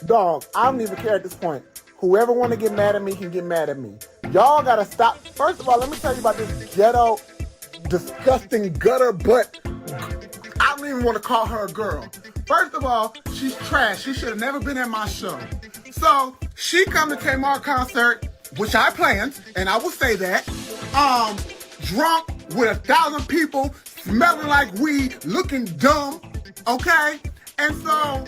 Dog, I don't even care at this point. Whoever want to get mad at me can get mad at me. Y'all gotta stop. First of all, let me tell you about this ghetto, disgusting gutter butt. I don't even want to call her a girl. First of all, she's trash. She should have never been at my show. So she come to Tamar concert, which I planned, and I will say that. Drunk with 1,000 people, smelling like weed, looking dumb. Okay, and so.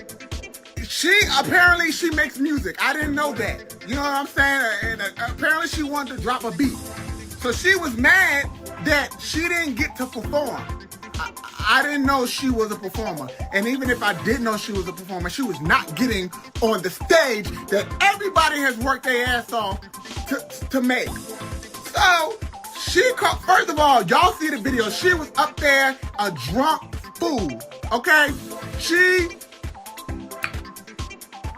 Apparently she makes music. I didn't know that. You know what I'm saying? And apparently she wanted to drop a beat. So she was mad that she didn't get to perform. I didn't know she was a performer. And even if I did know she was a performer, she was not getting on the stage that everybody has worked their ass off to make. So first of all, y'all see the video. She was up there a drunk fool. Okay?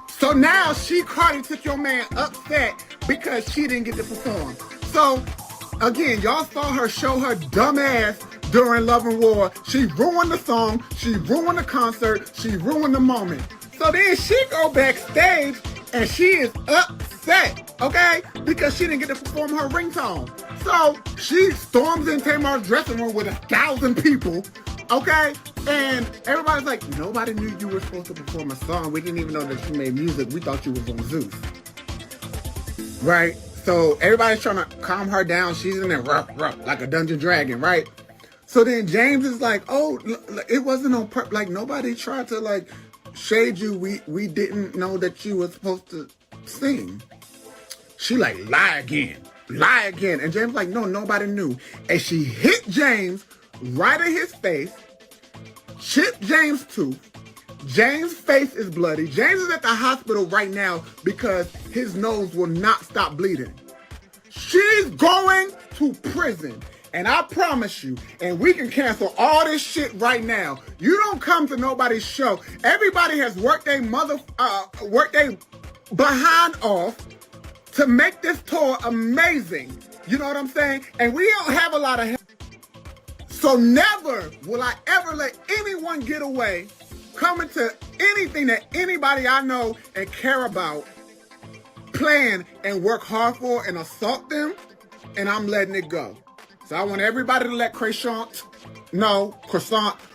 So now Cardi took your man upset because she didn't get to perform. So again, y'all saw her show her dumb ass during Love and War. She ruined the song, she ruined the concert, she ruined the moment. So then she go backstage and she is upset, okay? Because she didn't get to perform her ringtone. So she storms in Tamar's dressing room with 1,000 people, okay? And everybody's like, nobody knew you were supposed to perform a song. We didn't even know that you made music. We thought you was on Zeus. Right? So everybody's trying to calm her down. She's in there rough, like a dungeon dragon, right? So then James is like, oh, it wasn't on purpose. Like, nobody tried to, like, shade you. We didn't know that you were supposed to sing. She like, lie again. And James like, no, nobody knew. And she hit James right in his face, chipped James' tooth. James' face is bloody. James is at the hospital right now because his nose will not stop bleeding. She's going to prison. And I promise you, and we can cancel all this shit right now. You don't come to nobody's show. Everybody has worked their behind off to make this tour amazing. You know what I'm saying? And we don't have a lot of help. So never will I ever let anyone get away coming to anything that anybody I know and care about plan and work hard for and assault them, and I'm letting it go. So I want everybody to let Croissant,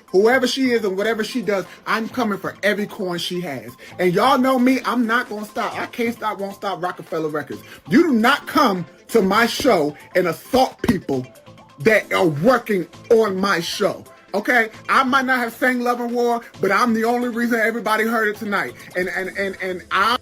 whoever she is and whatever she does, I'm coming for every coin she has. And y'all know me, I'm not going to stop. I can't stop, won't stop Rockefeller Records. You do not come to my show and assault people that are working on my show. Okay? I might not have sang Love and War, but I'm the only reason everybody heard it tonight. And I...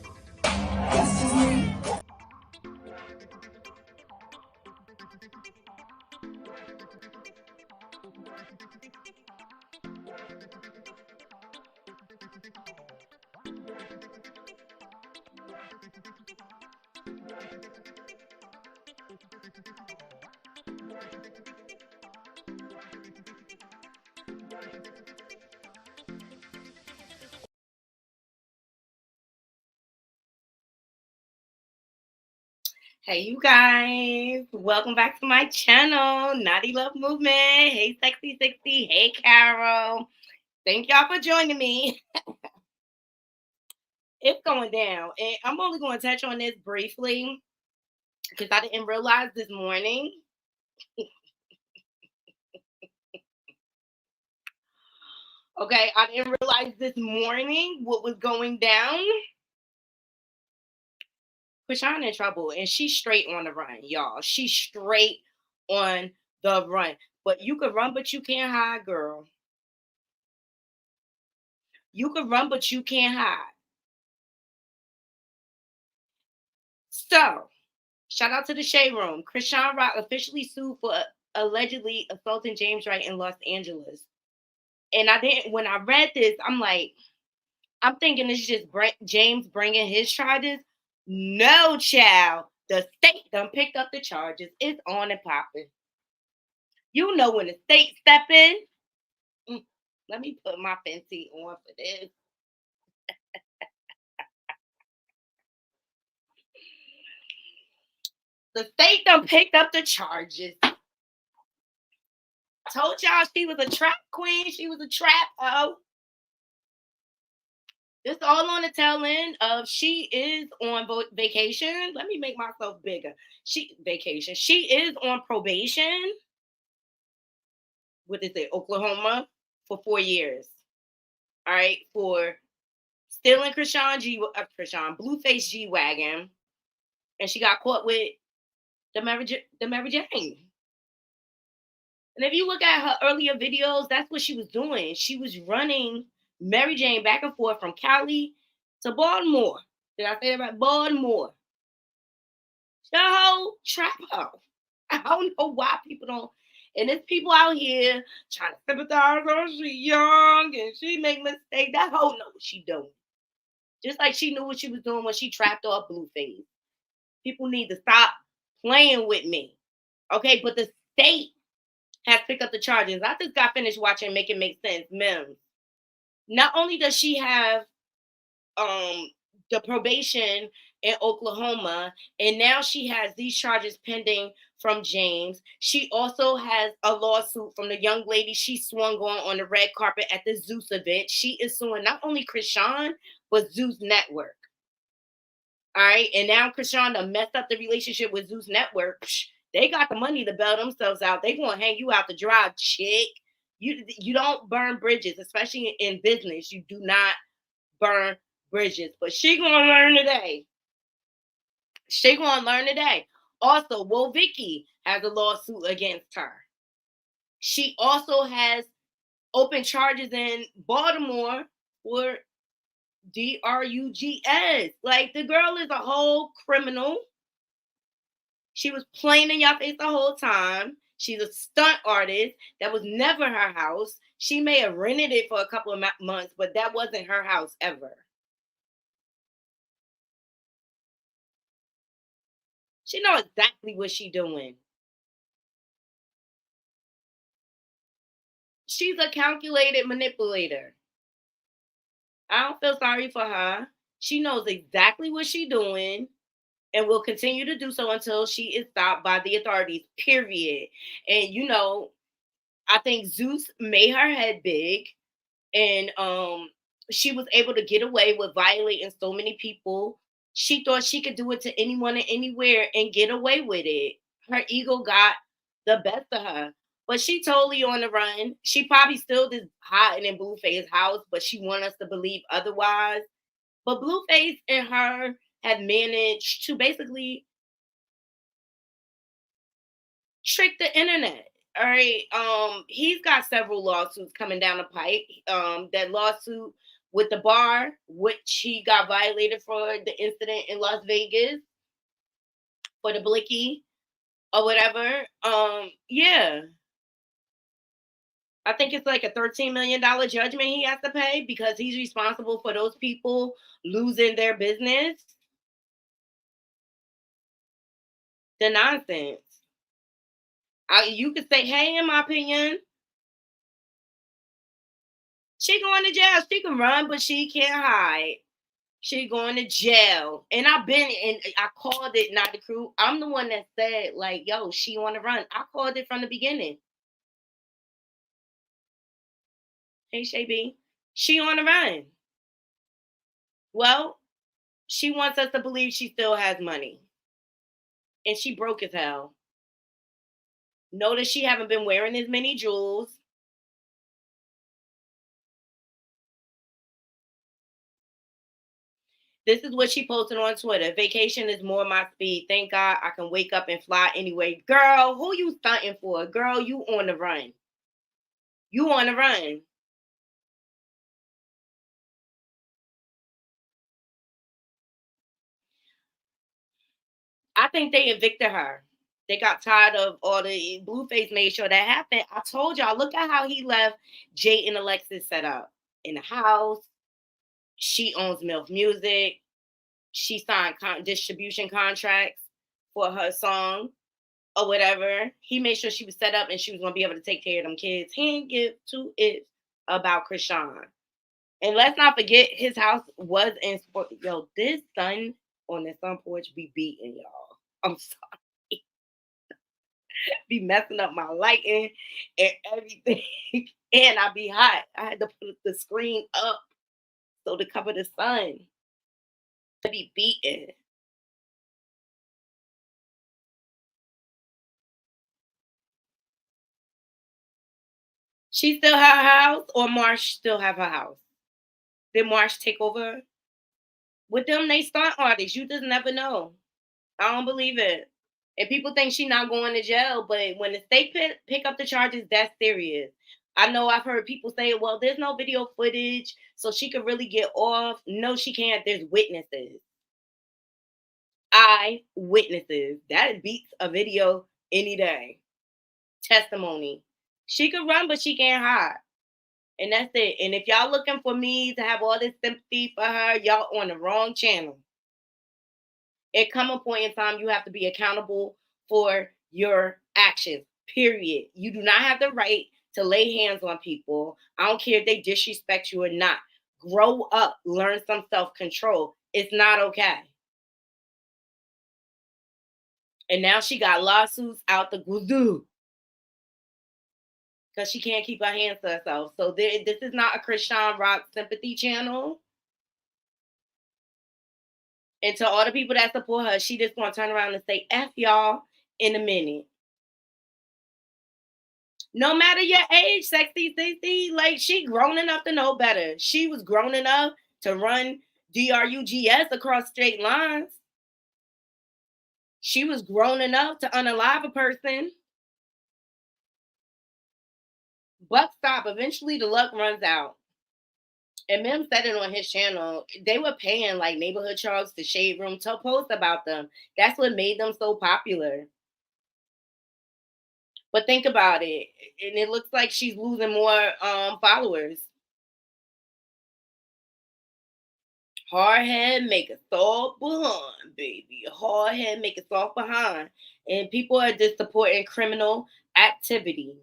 Hey, you guys. Welcome back to my channel, Naughty Love Movement. Hey, Sexy 60. Hey, Carol. Thank y'all for joining me. It's going down. And I'm only going to touch on this briefly because I didn't realize this morning. Okay, I didn't realize this morning what was going down. Chrisean in trouble, and she's straight on the run, y'all. She's straight on the run. But you can run, but you can't hide, girl. You can run, but you can't hide. So, shout out to the Shay Room. Chrisean Rock officially sued for allegedly assaulting James Wright in Los Angeles. And when I read this, I'm thinking it's just James bringing his charges. No, child. The state done picked up the charges. It's on and popping. You know when the state step in. Let me put my Fenty on for this. The state done picked up the charges. Told y'all she was a trap queen. She was a trap hoe. This all on the tail end of she is on vacation. Let me make myself bigger. Vacation. She is on probation. What is it? Oklahoma for 4 years. All right, for stealing Blueface G wagon, and she got caught with the Mary Jane. And if you look at her earlier videos, that's what she was doing. She was running Mary Jane back and forth from Cali to Baltimore. Did I say that right? Baltimore. The whole trap hoe. I don't know why people don't. And there's people out here trying to sympathize. Oh, she young and she make mistakes. That hoe know what she doing. Just like she knew what she was doing when she trapped off Blueface. People need to stop playing with me. Okay, but the state has picked up the charges. I just got finished watching Make It Make Sense, Mims. Not only does she have the probation in Oklahoma, and now she has these charges pending from James. She also has a lawsuit from the young lady she swung on the red carpet at the Zeus event. She is suing not only Chrisean, but Zeus Network. All right, and now Chrisean done messed up the relationship with Zeus Network. They got the money to bail themselves out. They gonna hang you out to dry, chick. You don't burn bridges, especially in business. You do not burn bridges. But she gonna learn today. She gonna learn today. Also, Vicky has a lawsuit against her. She also has open charges in Baltimore for drugs. Like, the girl is a whole criminal. She was playing in your face the whole time. She's a stunt artist. That was never her house. She may have rented it for a couple of months, but that wasn't her house ever. She knows exactly what she's doing. She's a calculated manipulator. I don't feel sorry for her. She knows exactly what she's doing and will continue to do so until she is stopped by the authorities, period. And, I think Zeus made her head big, and she was able to get away with violating so many people. She thought she could do it to anyone and anywhere and get away with it. Her ego got the best of her. But she totally on the run. She probably still just hiding in Blueface's house, but she wants us to believe otherwise. But Blueface and her have managed to basically trick the internet. All right. He's got several lawsuits coming down the pipe. That lawsuit with the bar, which he got violated for the incident in Las Vegas for the blicky or whatever. Yeah. I think it's like a $13 million judgment he has to pay because he's responsible for those people losing their business. The nonsense. You could say, hey, in my opinion, she going to jail. She can run, but she can't hide. She going to jail. And I called it, not the crew. I'm the one that said, like, yo, she want to run. I called it from the beginning. Hey, Shay B. She on the run. Well, she wants us to believe she still has money. And she broke as hell. Notice she haven't been wearing as many jewels. This is what she posted on Twitter. Vacation is more my speed. Thank God I can wake up and fly anyway. Girl, who you stunting for? Girl, you on the run. You on the run. I think they evicted her. They got tired of all the Blueface made sure that happened. I told y'all, look at how he left Jay and Alexis set up in the house. She owns MILF Music. She signed distribution contracts for her song or whatever. He made sure she was set up and she was going to be able to take care of them kids. He didn't give two ifs, about Chrisean. And let's not forget his house was in sport. Yo, this sun on the sun porch be beating, y'all. I'm sorry. Be messing up my lighting and everything. And I be hot. I had to put the screen up so to cover the sun. I be beating. She still have her house, or Marsh still have her house? Did Marsh take over? With them, they stunt artists. You just never know. I don't believe it. And people think she's not going to jail, but when the state pick up the charges, that's serious. I know I've heard people say, well, there's no video footage, so she could really get off. No, she can't. There's witnesses. Eyewitnesses. That beats a video any day. Testimony. She could run, but she can't hide. And that's it. And if y'all looking for me to have all this sympathy for her, y'all on the wrong channel. At come a point in time, you have to be accountable for your actions, period. You do not have the right to lay hands on people. I don't care if they disrespect you or not. Grow up, learn some self-control. It's not okay. And now she got lawsuits out the guzoo because she can't keep her hands to herself. So this is not a Chrisean Rock sympathy channel. And to all the people that support her, she just gonna turn around and say F y'all in a minute. No matter your age, sexy, sexy, like she grown enough to know better. She was grown enough to run DRUGS across straight lines. She was grown enough to unalive a person. Buck stop. Eventually the luck runs out. And Mim said it on his channel. They were paying like neighborhood Charles to Shade Room to post about them. That's what made them so popular. But think about it. And it looks like she's losing more followers. Hard head make a soft behind, baby. Hard head make a soft behind. And people are just supporting criminal activity.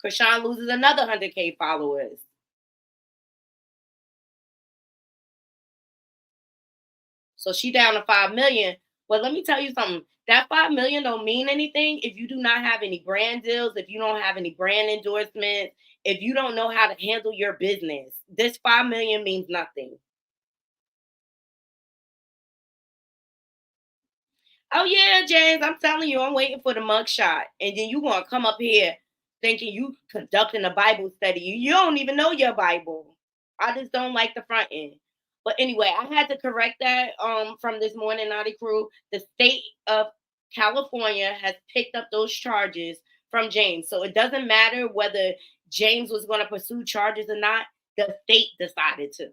Chrisean loses another 100K followers. So she down to 5 million. But let me tell you something. That 5 million don't mean anything if you do not have any brand deals, if you don't have any brand endorsements, if you don't know how to handle your business. This 5 million means nothing. Oh yeah, James, I'm telling you, I'm waiting for the mugshot. And then you gonna come up here thinking you conducting a Bible study. You don't even know your Bible. I just don't like the front end. But anyway, I had to correct that from this morning, Naughty Crew. The state of California has picked up those charges from James. So it doesn't matter whether James was going to pursue charges or not. The state decided to.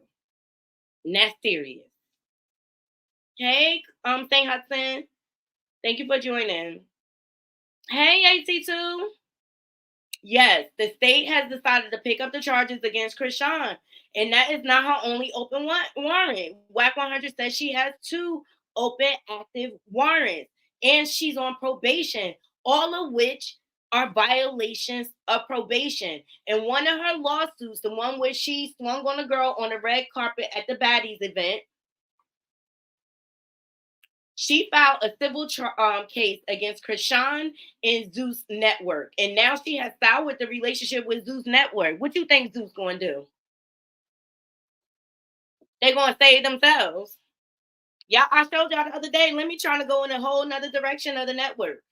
And that's serious. Hey, St. Hudson. Thank you for joining. Hey, AT2. Yes, the state has decided to pick up the charges against Chrisean. And that is not her only open warrant. WAC 100 says she has 2 open active warrants. And she's on probation, all of which are violations of probation. And one of her lawsuits, the one where she swung on a girl on the red carpet at the Baddies event, she filed a civil case against Chrisean and Zeus Network. And now she has soured the relationship with Zeus Network. What you think Zeus going to do? They're going to save themselves. Yeah, I showed y'all the other day. Let me try to go in a whole nother direction of the network.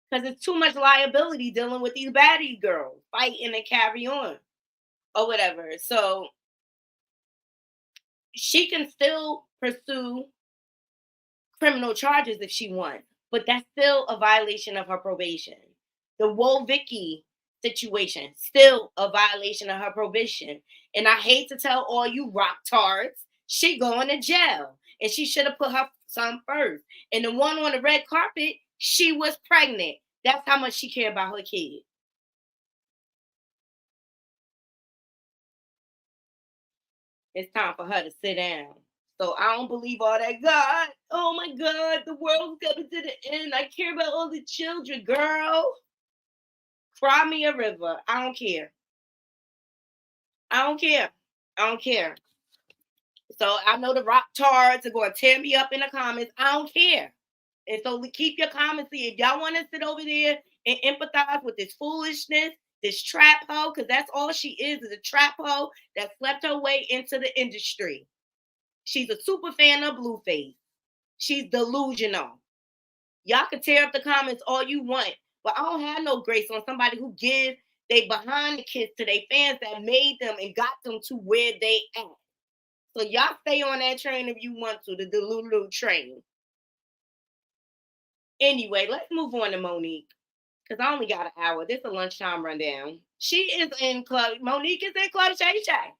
Because it's too much liability dealing with these baddie girls. Fighting and carry on. Or whatever. So she can still pursue criminal charges if she wants, but that's still a violation of her probation. The Woe Vicky situation, still a violation of her probation. And I hate to tell all you rock tards, she going to jail. And she should have put her son first. And the one on the red carpet, she was pregnant. That's how much she cared about her kid. It's time for her to sit down. So I don't believe all that. God, oh my God, the world's coming to the end. I care about all the children, girl. Cry me a river. I don't care. I don't care. I don't care. So I know the rock tards are going to tear me up in the comments. I don't care. And so keep your comments here. If y'all want to sit over there and empathize with this foolishness, this trap hoe, because that's all she is a trap hoe that slept her way into the industry. She's a super fan of Blueface. She's delusional. Y'all can tear up the comments all you want, but I don't have no grace on somebody who give they behind the kiss to their fans that made them and got them to where they at. So y'all stay on that train if you want to, the Delulu train. Anyway, let's move on to Monique, because I only got an hour. This is a lunchtime rundown. She is in Club, Monique is in Club Shay Shay.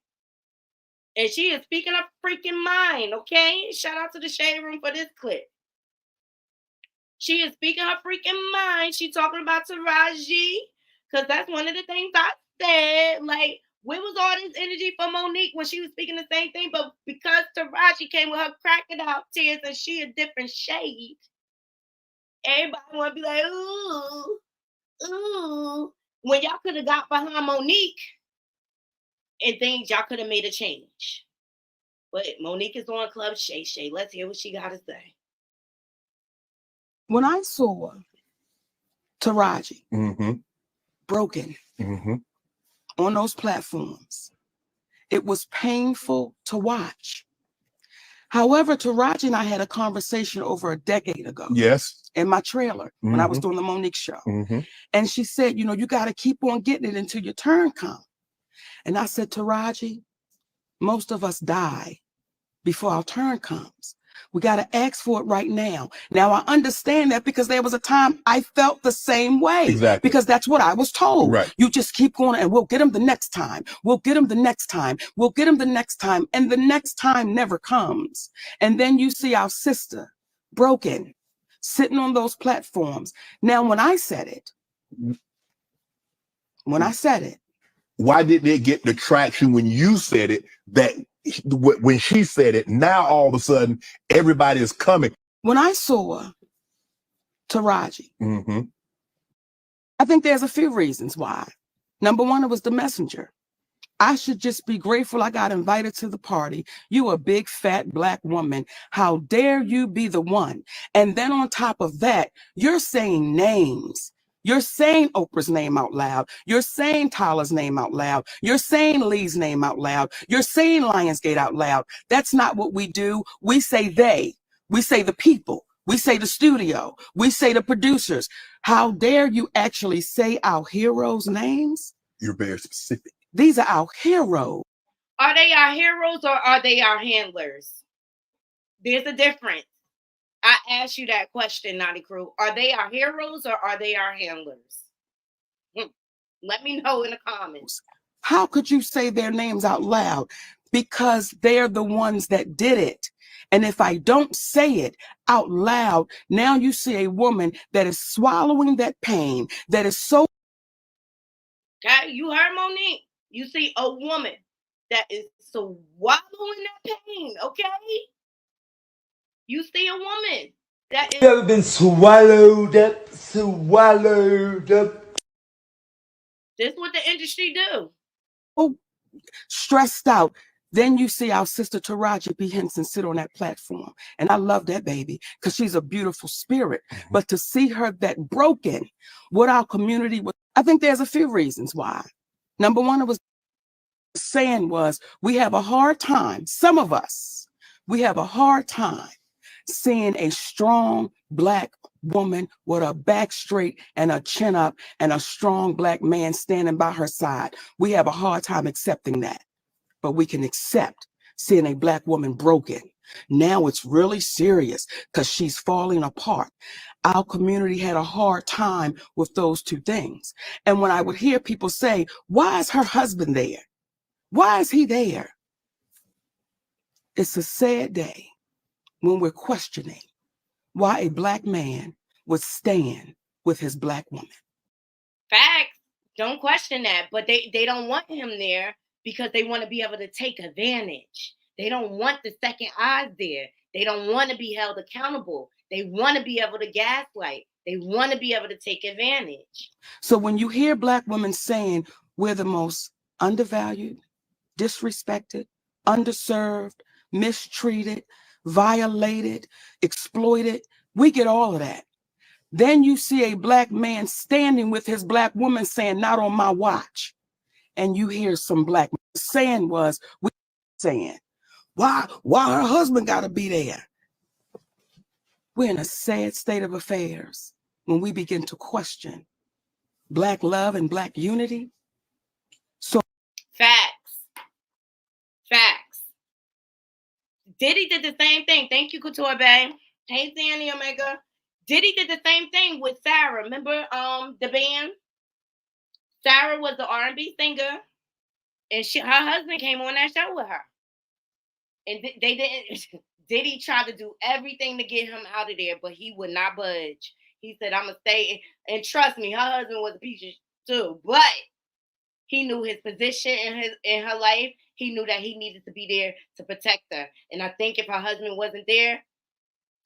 And she is speaking her freaking mind, okay? Shout out to the Shade Room for this clip. She is speaking her freaking mind. She talking about Taraji, because that's one of the things I said. Like, where was all this energy for Monique when she was speaking the same thing? But because Taraji came with her crocodile tears and she a different shade, everybody want to be like, ooh, ooh. When y'all could have got behind Monique and things, y'all could have made a change. But Monique is on Club Shay Shay. Let's hear what she got to say. When I saw Taraji broken on those platforms, it was painful to watch. However, Taraji and I had a conversation over a decade ago. Yes. In my trailer when I was doing the Monique show. And she said, you know, you got to keep on getting it until your turn comes. And I said, Taraji, most of us die before our turn comes. We got to ask for it right now. Now, I understand that because there was a time I felt the same way. Exactly. Because that's what I was told. Right. You just keep going and we'll get him the next time. We'll get him the next time. We'll get him the next time. And the next time never comes. And then you see our sister broken, sitting on those platforms. Now, when I said it, why didn't it get the traction when you said it that when she said it, now all of a sudden everybody is coming? When I saw Taraji, I think there's a few reasons why. Number one, it was the messenger. I should just be grateful I got invited to the party. You a big, fat, black woman. How dare you be the one? And then on top of that, you're saying names. You're saying Oprah's name out loud. You're saying Tyler's name out loud. You're saying Lee's name out loud. You're saying Lionsgate out loud. That's not what we do. We say they. We say the people. We say the studio. We say the producers. How dare you actually say our heroes' names? You're very specific. These are our heroes. Are they our heroes or are they our handlers? There's a difference. I asked you that question, Naughty Crew. Are they our heroes or are they our handlers? Let me know in the comments. How could you say their names out loud? Because they're the ones that did it. And if I don't say it out loud, now you see a woman that is swallowing that pain, that is so... Okay, you heard Monique. You see a woman that is swallowing that pain, okay? You see a woman that is... You ever been swallowed up? This is what the industry do. Oh, stressed out. Then you see our sister Taraji P. Henson sit on that platform. And I love that baby because she's a beautiful spirit. But to see her that broken, what our community was, I think there's a few reasons why. Number one, it was saying was we have a hard time, some of us, we have a hard time seeing a strong black woman with her back straight and her chin up and a strong black man standing by her side. We have a hard time accepting that, but we can accept seeing a black woman broken. Now it's really serious because she's falling apart. Our community had a hard time with those two things. And when I would hear people say, why is her husband there? Why is he there? It's a sad day when we're questioning why a black man would stand with his black woman. Facts. Don't question that. But they don't want him there because they want to be able to take advantage. They don't want the second eyes there. They don't want to be held accountable. They want to be able to gaslight. They want to be able to take advantage. So when you hear Black women saying we're the most undervalued, disrespected, underserved, mistreated, violated, exploited, we get all of that. Then you see a Black man standing with his Black woman saying, not on my watch. And you hear some Black men saying was, we saying, why her husband got to be there? We're in a sad state of affairs when we begin to question Black love and Black unity. So Facts. Diddy did the same thing. Thank you, Couture Bay. Hey, Danny Omega. Diddy did the same thing with Sarah. Remember the band? Sarah was the R&B singer, and her husband came on that show with her. And they didn't. Diddy tried to do everything to get him out of there, but he would not budge. He said, I'm going to stay. And trust me, her husband was a piece of shit too. But he knew his position in her life. He knew that he needed to be there to protect her. And I think if her husband wasn't there,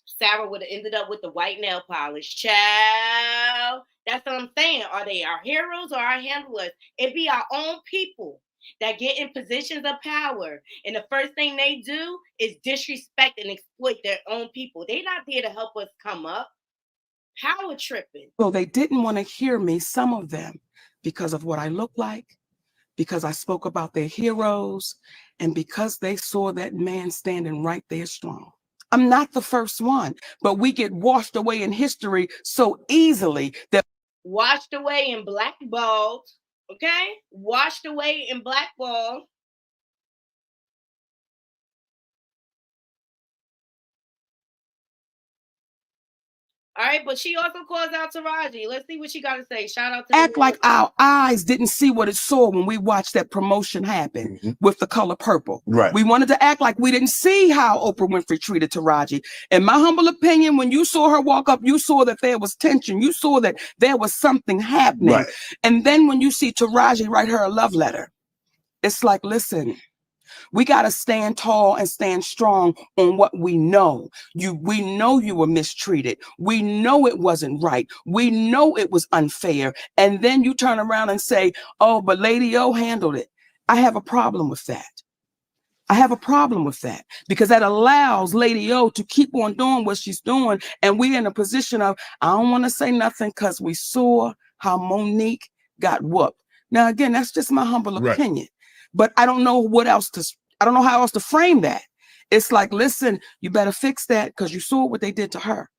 Sarah would have ended up with the white nail polish. Child. That's what I'm saying. Are they our heroes or our handlers? It be our own people that get in positions of power. And the first thing they do is disrespect and exploit their own people. They're not there to help us come up. Power tripping. Well, they didn't want to hear me, some of them, because of what I look like, because I spoke about their heroes, and because they saw that man standing right there strong. I'm not the first one, but we get washed away in history so easily that washed away and blackballed, okay? Washed away and blackballed. All right, but she also calls out Taraji. Let's see what she got to say. Shout out to act like our eyes didn't see what it saw when we watched that promotion happen with the color purple. Right. We wanted to act like we didn't see how Oprah Winfrey treated Taraji. In my humble opinion, when you saw her walk up, you saw that there was tension. You saw that there was something happening. Right. And then when you see Taraji write her a love letter, it's like, listen, we got to stand tall and stand strong on what we know. We know you were mistreated. We know it wasn't right. We know it was unfair. And then you turn around and say, oh, but Lady O handled it. I have a problem with that. I have a problem with that because that allows Lady O to keep on doing what she's doing. And we're in a position of, I don't want to say nothing because we saw how Monique got whooped. Now, again, that's just my humble opinion. But I don't know I don't know how else to frame that. It's like, listen, you better fix that because you saw what they did to her.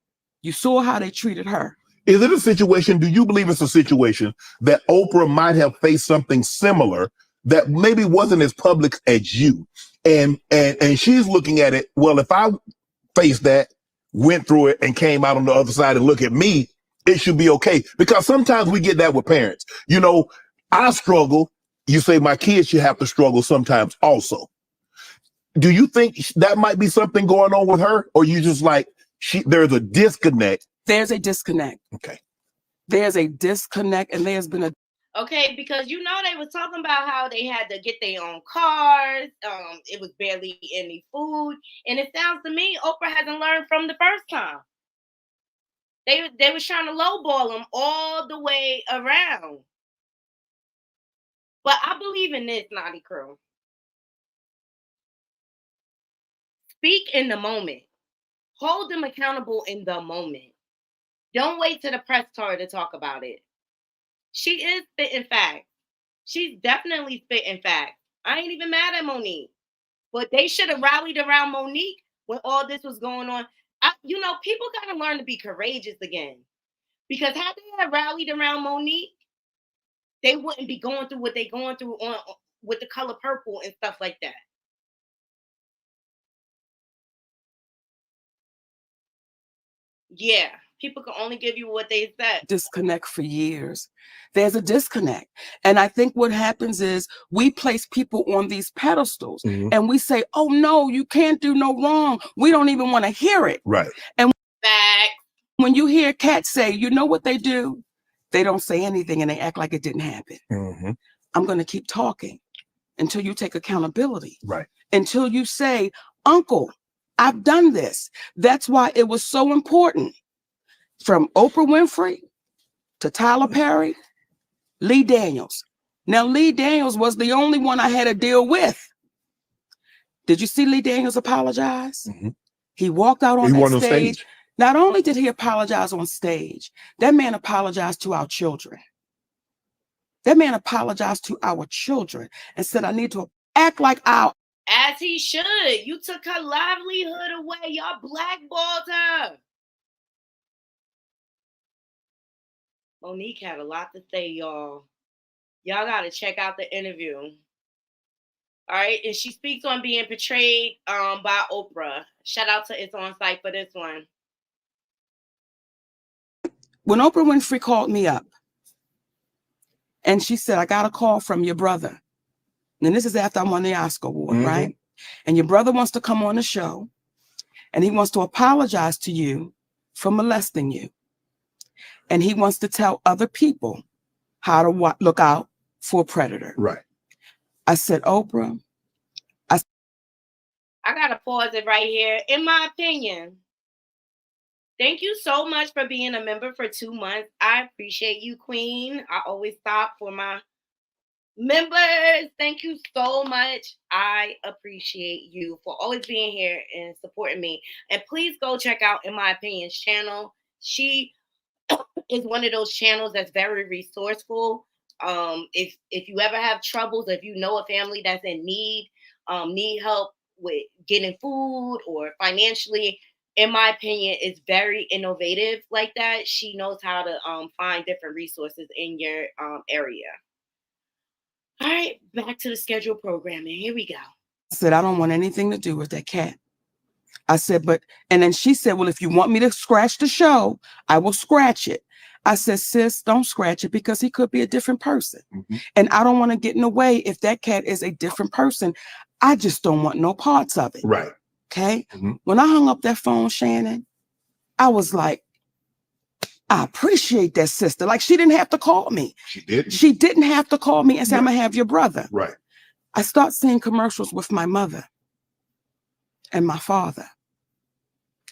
You saw how they treated her. Is it a situation, do you believe it's a situation that Oprah might have faced something similar that maybe wasn't as public as you? And she's looking at it, well, if I faced that, went through it and came out on the other side and look at me, it should be okay. Because sometimes we get that with parents. You know, I struggle. You say my kids should have to struggle sometimes also. Do you think that might be something going on with her? Or you just like, there's a disconnect? There's a disconnect. Okay. There's a disconnect and there's been a... Okay, because you know they was talking about how they had to get their own cars. It was barely any food. And it sounds to me, Oprah hasn't learned from the first time. They was trying to lowball them all the way around. But I believe in this, Naughty Crew. Speak in the moment. Hold them accountable in the moment. Don't wait till the press tour to talk about it. She is spitting facts. She's definitely spitting facts. I ain't even mad at Monique. But they should have rallied around Monique when all this was going on. People got to learn to be courageous again. Because had they had rallied around Monique, they wouldn't be going through what they're going through with the color purple and stuff like that. Yeah, people can only give you what they said. Disconnect for years. There's a disconnect. And I think what happens is we place people on these pedestals and we say, oh, no, you can't do no wrong. We don't even want to hear it. Right. And Back. When you hear cats say, you know what they do? They don't say anything and they act like it didn't happen. I'm going to keep talking until you take accountability. Right. Until you say, Uncle, I've done this. That's why it was so important from Oprah Winfrey to Tyler Perry, Lee Daniels. Now, Lee Daniels was the only one I had to deal with. Did you see Lee Daniels apologize? Mhm. He walked out on He that won on stage. stage. Not only did he apologize on stage, that man apologized to our children. That man apologized to our children and said, I need to act like our. As he should. You took her livelihood away. Y'all blackballed her. Monique had a lot to say, y'all. Y'all got to check out the interview. All right. And she speaks on being portrayed by Oprah. Shout out to It's On Site for this one. When Oprah Winfrey called me up and she said, I got a call from your brother. And this is after I won the Oscar award, right? And your brother wants to come on the show and he wants to apologize to you for molesting you. And he wants to tell other people how to look out for a predator. Right. I said, Oprah, I got to pause it right here. In my opinion, thank you so much for being a member for 2 months. I appreciate you, Queen. I always stop for my members. Thank you so much. I appreciate you for always being here and supporting me. And please go check out In My Opinion's channel. She is one of those channels that's very resourceful. If you ever have troubles, if you know a family that's in need help with getting food or financially, In My Opinion, is very innovative like that. She knows how to find different resources in your area. All right, back to the scheduled programming. Here we go. I said, I don't want anything to do with that cat. I said, and then she said, well, if you want me to scratch the show, I will scratch it. I said, sis, don't scratch it because he could be a different person. And I don't want to get in the way if that cat is a different person. I just don't want no parts of it. Right. Okay. When I hung up that phone, Shannon, I was like, I appreciate that, sister. Like, she didn't have to call me. She didn't. She didn't have to call me and say, I'm going to have your brother. Right. I start seeing commercials with my mother and my father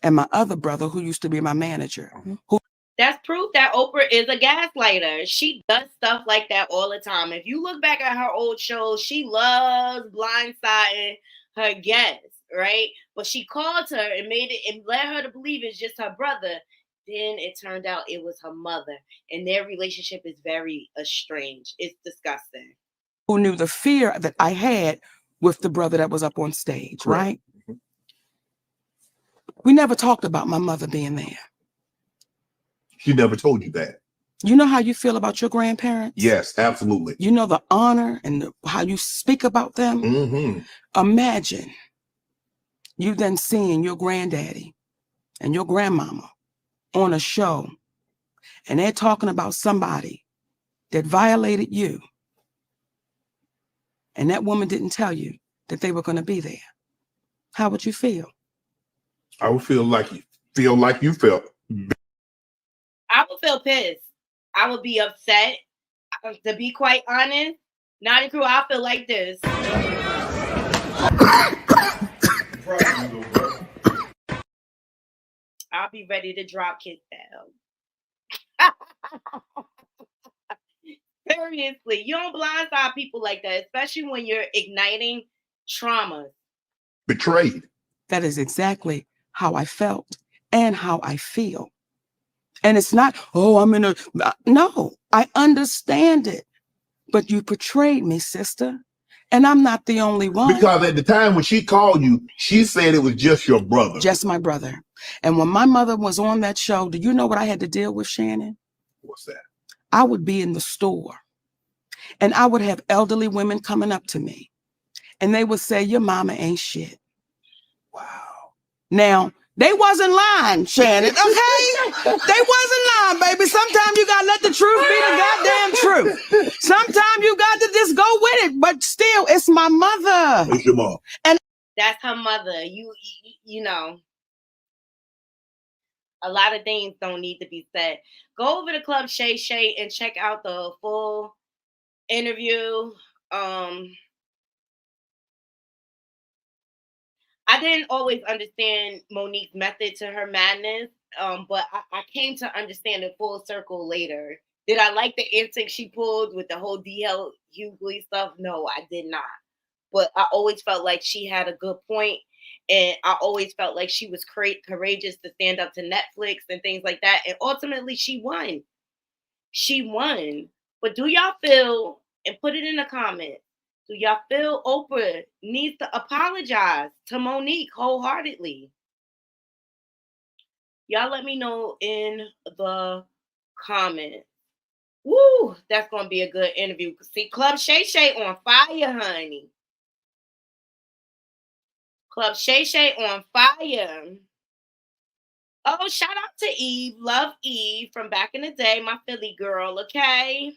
and my other brother who used to be my manager. That's proof that Oprah is a gaslighter. She does stuff like that all the time. If you look back at her old shows, she loves blindsiding her guests, right? But she called her and made it and led her to believe it's just her brother. Then it turned out it was her mother. And their relationship is very estranged. It's disgusting. Who knew the fear that I had with the brother that was up on stage, right? We never talked about my mother being there. She never told you that. You know how you feel about your grandparents? Yes, absolutely. You know the honor and how you speak about them? Imagine you then seeing your granddaddy and your grandmama on a show and they're talking about somebody that violated you. And that woman didn't tell you that they were going to be there. How would you feel? I would feel like you felt. I would feel pissed. I would be upset. To be quite honest, Naughty Crew, I feel like this. I'll be ready to drop kick down. Seriously, you don't blindside people like that, especially when you're igniting trauma. Betrayed. That is exactly how I felt and how I feel. And it's not, oh, no, I understand it. But you betrayed me, sister. And I'm not the only one. Because at the time when she called you, she said it was just your brother. Just my brother. And when my mother was on that show, do you know what I had to deal with, Shannon? What's that? I would be in the store and I would have elderly women coming up to me and they would say, your mama ain't shit. Wow. Now, they wasn't lying, Shannon, okay? They wasn't lying, baby. Sometimes you gotta let the truth be the goddamn truth. Sometimes you got to just go with it, but still, it's my mother. It's your mom. And that's her mother. You know, a lot of things don't need to be said. Go over to Club Shay and check out the full interview. I didn't always understand Monique's method to her madness. But I came to understand it full circle later. Did I like the antics she pulled with the whole DL Hughley stuff? No, I did not. But I always felt like she had a good point, and I always felt like she was courageous to stand up to Netflix and things like that. And ultimately, she won. She won. But do y'all feel, and put it in the comments, do y'all feel Oprah needs to apologize to Monique wholeheartedly? Y'all let me know in the comments. Woo, that's gonna be a good interview. See, Club Shay on fire, honey. Club Shay on fire. Oh, shout out to Eve. Love Eve from back in the day, my Philly girl, okay?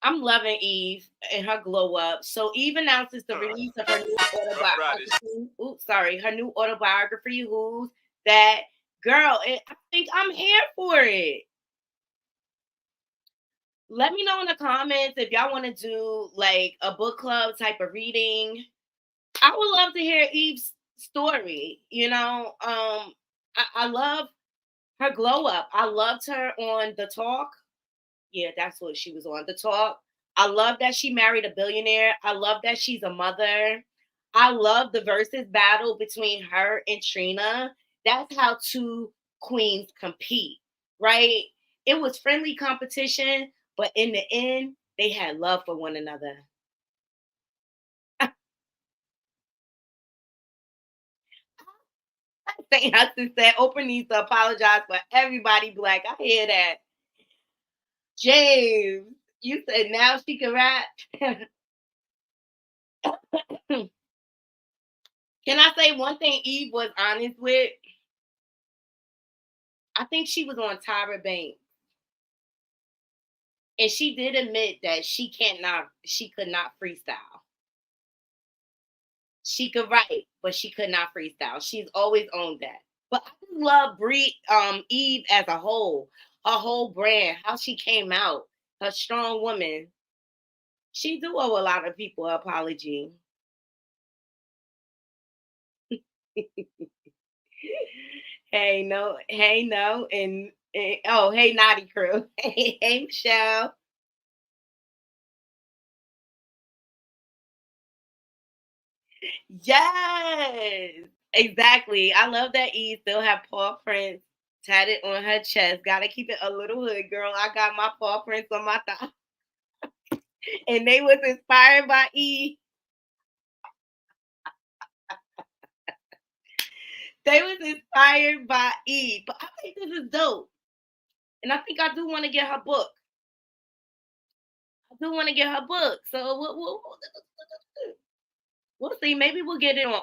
I'm loving Eve and her glow up. So Eve announces the release of her new autobiography. Oops, sorry, her new autobiography. Who's that girl? I think I'm here for it. Let me know in the comments if y'all want to do like a book club type of reading. I would love to hear Eve's story. You know, I love her glow up. I loved her on The Talk. Yeah, that's what she was on, The Talk. I love that she married a billionaire. I love that she's a mother. I love the versus battle between her and Trina. That's how two queens compete, right? It was friendly competition, but in the end, they had love for one another. St. Hudson said Oprah needs to apologize for everybody black. I hear that. James, you said now she can rap. Can I say one thing Eve was honest with? I think she was on Tyra Banks. And she did admit that she could not freestyle. She could write, but she could not freestyle. She's always owned that. But I just love Eve as a whole, her whole brand, how she came out, her strong woman. She do owe a lot of people an apology. Hey, no, and oh, hey, Naughty Crew. Hey, Michelle. Yes, exactly. I love that Eve still have paw prints tatted on her chest. Gotta keep it a little hood, girl. I got my paw prints on my thigh, and they was inspired by Eve. They was inspired by Eve. But I think this is dope, and I think I do want to get her book. I do want to get her book. So we'll see. Maybe we'll get it on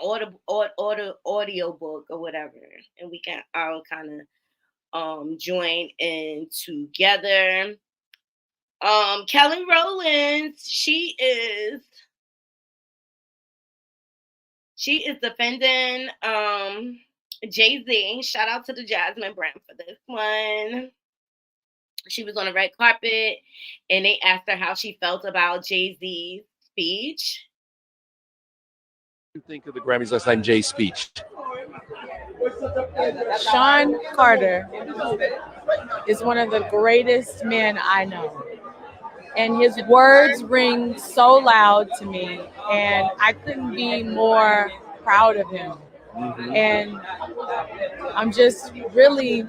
audio book or whatever, and we can all kind of join in together. Kelly Rowland, she is defending Jay-Z. Shout out to the Jasmine brand for this one. She was on a red carpet and they asked her how she felt about Jay-Z's speech. What do you think of the Grammys last night, Jay's speech? Sean Carter is one of the greatest men I know. And his words ring so loud to me, and I couldn't be more proud of him. Mm-hmm. And I'm just really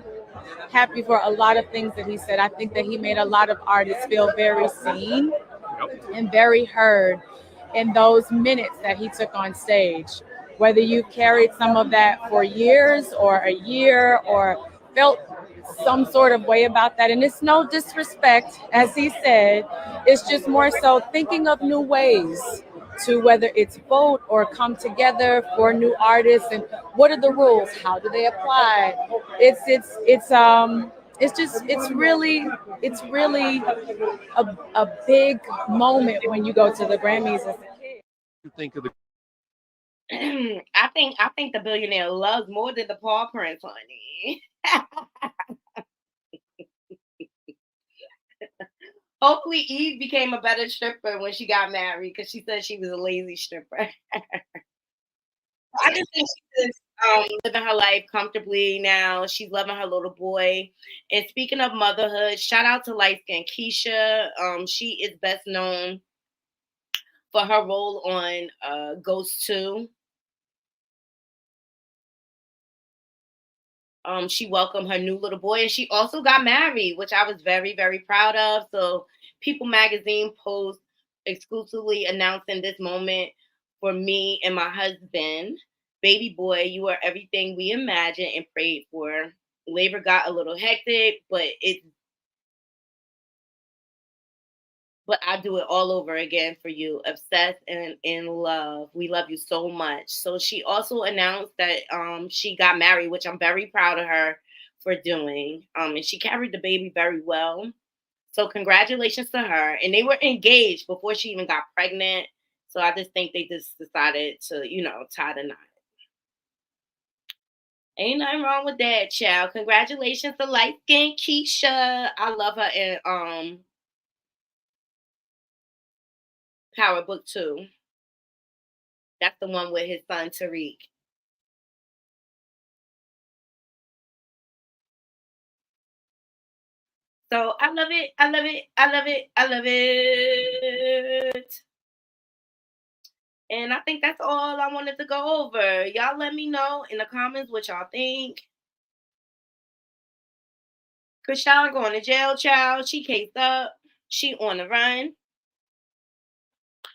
happy for a lot of things that he said. I think that he made a lot of artists feel very seen and very heard in those minutes that he took on stage. Whether you carried some of that for years or a year or felt some sort of way about that. And it's no disrespect, as he said, it's just more so thinking of new ways to whether it's vote or come together for new artists and what are the rules? How do they apply? It's really a big moment when you go to the Grammys as a kid. You think of the I think the billionaire loves more than the paw prints, honey. Hopefully Eve became a better stripper when she got married because she said she was a lazy stripper. I just think living her life comfortably now. She's loving her little boy. And speaking of motherhood, shout out to light skin Keisha. She is best known for her role on Ghost 2. She welcomed her new little boy, and she also got married, which I was very, very proud of. So People Magazine post exclusively announcing this moment for me and my husband. Baby boy, you are everything we imagined and prayed for. Labor got a little hectic, but I do it all over again for you. Obsessed and in love. We love you so much. So she also announced that she got married, which I'm very proud of her for doing. And she carried the baby very well. So congratulations to her. And they were engaged before she even got pregnant. So I just think they just decided to, tie the knot. Ain't nothing wrong with that, child. Congratulations to light skin Keisha. I love her in Power Book 2. That's the one with his son Tariq. So I love it. I love it. I love it. I love it. And I think that's all I wanted to go over. Y'all let me know in the comments what y'all think. Chrisean going to jail, child. She cased up. She on the run.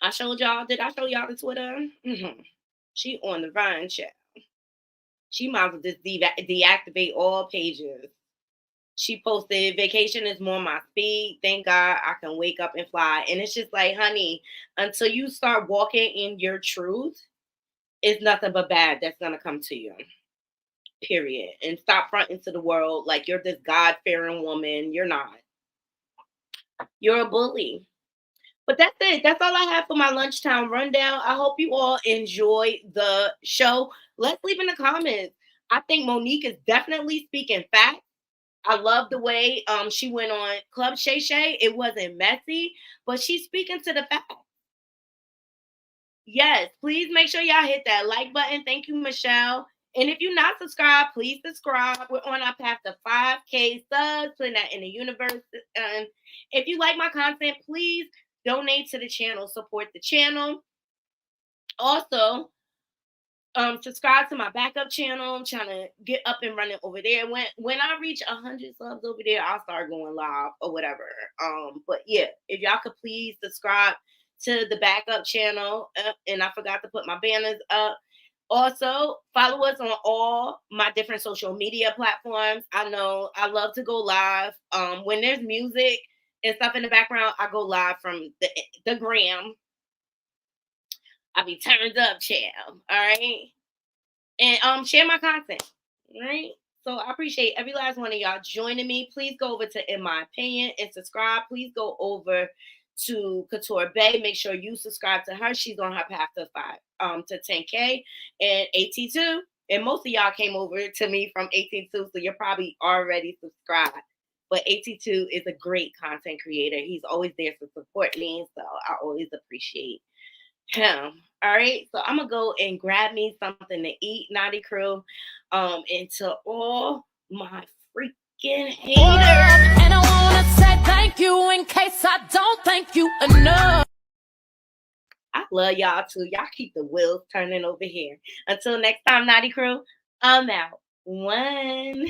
I showed y'all. Did I show y'all the Twitter? Mm-hmm. She on the run, child. She might as well just deactivate all pages. She posted, vacation is more my speed. Thank God I can wake up and fly. And it's just like, honey, until you start walking in your truth, it's nothing but bad that's going to come to you. Period. And stop fronting to the world like you're this God-fearing woman. You're not. You're a bully. But that's it. That's all I have for my lunchtime rundown. I hope you all enjoy the show. Let's leave in the comments. I think Monique is definitely speaking facts. I love the way she went on Club Shay. It wasn't messy, but she's speaking to the facts. Yes, please make sure y'all hit that like button. Thank you, Michelle. And if you're not subscribed, please subscribe. We're on our path to 5K subs, putting that in the universe. And if you like my content, please donate to the channel, support the channel. Also, subscribe to my backup channel. I'm trying to get up and running over there. When I reach 100 subs over there, I'll start going live or whatever. But yeah, if y'all could please subscribe to the backup channel. And I forgot to put my banners up. Also, follow us on all my different social media platforms. I know I love to go live. When there's music and stuff in the background, I go live from the gram. I be turned up, child. All right. And share my content. All right. So I appreciate every last one of y'all joining me. Please go over to In My Opinion and subscribe. Please go over to Couture Bay. Make sure you subscribe to her. She's on her path to 10K and AT2. And most of y'all came over to me from AT2, so you're probably already subscribed. But AT2 is a great content creator. He's always there to support me, so I always appreciate him. All right, so I'm gonna go and grab me something to eat, Naughty Crew. And to all my freaking haters. And I wanna say thank you in case I don't thank you enough. I love y'all too. Y'all keep the wheels turning over here. Until next time, Naughty Crew, I'm out. 1.